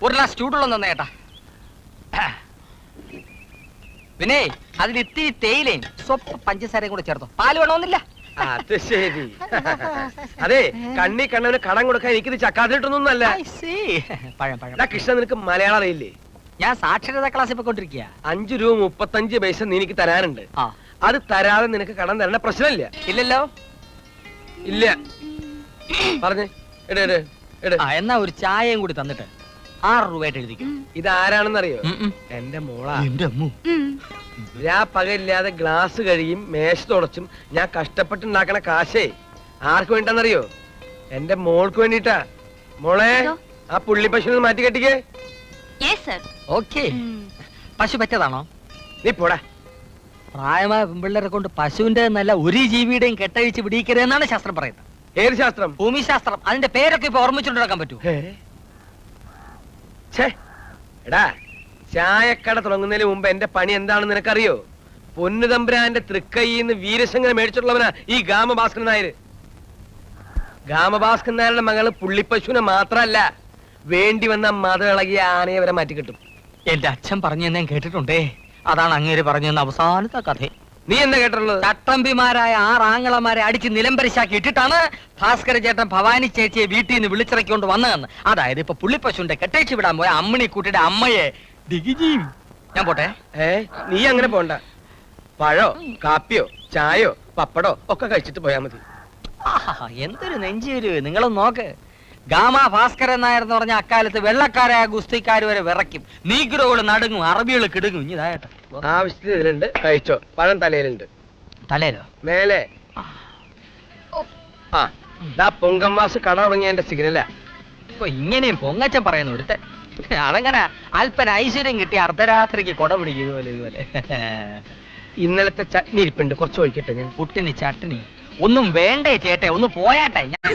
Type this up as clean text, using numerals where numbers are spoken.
ഒരു ഗ്ലാസ് ചൂടുള്ള ചേട്ടാ. പിന്നെ അതിൽ ഇത്തിരി തേയിലയും സ്വപ്പ പഞ്ചസാരയും കൂടെ ചേർത്തോ. പാല് വേണമെന്നില്ല. അത് ശരി. അതെ, കണ്ണി കണ്ണവന് കടം കൊടുക്കാൻ എനിക്കിത് ചക്കാത്തിട്ടൊന്നല്ല. കൃഷ്ണ, നിനക്ക് മലയാളം അറിയില്ലേ? ഞാൻ സാക്ഷരതാ ക്ലാസ്സിൽ പോയിക്കൊണ്ടിരിക്കുക. 5 രൂപ 35 പൈസ നീ എനിക്ക് തരാനുണ്ട്. അത് തരാതെ നിനക്ക് കടം തരേണ്ട പ്രശ്നമില്ല. ഇല്ലല്ലോ. ഇല്ല പറഞ്ഞേ. എന്നാ ഒരു ചായയും കൂടി തന്നിട്ട് 6 രൂപയായിട്ട് എഴുതിക്കും. ഇതാരാണെന്നറിയോ? എന്റെ മോളാ. പകലില്ലാതെ ഗ്ലാസ് കഴിയും മേശ തുടച്ചും ഞാൻ കഷ്ടപ്പെട്ടുണ്ടാക്കണ കാശേ ആർക്ക് വേണ്ടെന്നറിയോ? എന്റെ മോൾക്ക് വേണ്ടിട്ടാ. മോളെ, ആ പുള്ളി പശു മാറ്റി കെട്ടിക്കേ. പശു പറ്റതാണോ? നീ പോടാ. പ്രായമായ പെൺപിള്ളേരെ കൊണ്ട് പശുവിന്റെ നല്ല ഒരു ജീവിയുടെയും കെട്ടഴിച്ച് പിടിക്കരുതെന്നാണ് ശാസ്ത്രം പറയുന്നത്. ഏത് ശാസ്ത്രം? ഭൂമിശാസ്ത്രം. അതിന്റെ പേരൊക്കെ ഇപ്പൊ ഓർമ്മിച്ചുകൊണ്ടിരിക്കാൻ പറ്റൂ. എടാ, ചായക്കട തുടങ്ങുന്നതിന് മുമ്പ് എന്റെ പണി എന്താണെന്ന് നിനക്കറിയോ? പൊന്നുതമ്പുരാന്റെ തൃക്കൈന്ന് വീരശങ്കര മേടിച്ചിട്ടുള്ളവനാ ഈ ഗാമഭാസ്കരൻ നായര്. ഗാമഭാസ്കരൻ നായരുടെ മകള് പുള്ളിപ്പശുവിനെ മാത്രല്ല, വേണ്ടി വന്ന മതമിളകിയ ആനയെ വരെ മാറ്റിക്കിട്ടും. എന്റെ അച്ഛൻ പറഞ്ഞു ഞാൻ കേട്ടിട്ടുണ്ടേ. അതാണ് അങ്ങേര് പറഞ്ഞു അവസാനത്തെ കഥ. നീ എന്താ കേട്ടിട്ടുള്ളത്? ചട്ടമ്പിമാരായ 6 ആങ്ങളമാരെ അടിച്ച് നിലംപരിശാക്കി ഇട്ടിട്ടാണ് ഭാസ്കര ചേട്ടൻ ഭവാനി ചേച്ചിയെ വീട്ടിൽ നിന്ന് വിളിച്ചിറക്കിക്കൊണ്ട് വന്നതെന്ന്. അതായത് ഇപ്പൊ പുള്ളിപ്പശുവിന്റെ കെട്ടഴിച്ച് വിടാൻ പോയ അമ്മണിക്കുട്ടിയുടെ അമ്മയെ ദിഗിജിയും. ഞാൻ പോട്ടെ. നീ അങ്ങനെ പോണ്ട. പഴോ കാപ്പിയോ ചായയോ പപ്പടോ ഒക്കെ കഴിച്ചിട്ട് പോയാ മതി. എന്തൊരു നെഞ്ചേരു. നിങ്ങളും നോക്ക്. ഗാമ ഭാസ്കരൻ നായർ എന്ന് പറഞ്ഞ അക്കാലത്ത് വെള്ളക്കാരായ ഗുസ്തിക്കാർ വരെ വിറയ്ക്കും. നീഗ്രോകൾ നടുങ്ങും, അറബികൾ കിടുങ്ങും. ഇതായിട്ട് ആവശ്യത്തിന് ഇതിലുണ്ട്, കഴിച്ചോ. പഴം തലയിലുണ്ട്. തലയിലോ? മേലെ. പൊങ്കംവാസ് കട തുടങ്ങിയ എന്റെ സിഗ്നലാ. ഇപ്പൊ ഇങ്ങനെയും പൊങ്ങച്ചൻ പറയുന്നു ഒരുത്തെ. അതങ്ങനെ അല്പന ഐശ്വര്യം കിട്ടി അർദ്ധരാത്രിക്ക് കൊട പിടിക്കും. ഇതുപോലെ ഇന്നലത്തെ ചട്നി ഇരിപ്പുണ്ട്, കുറച്ച് ഒഴിക്കട്ടെ ഞാൻ. പുട്ടിന് ചട്നി ഒന്നും വേണ്ടേ ചേട്ടെ, ഒന്ന് പോയാട്ടെ. ഞാൻ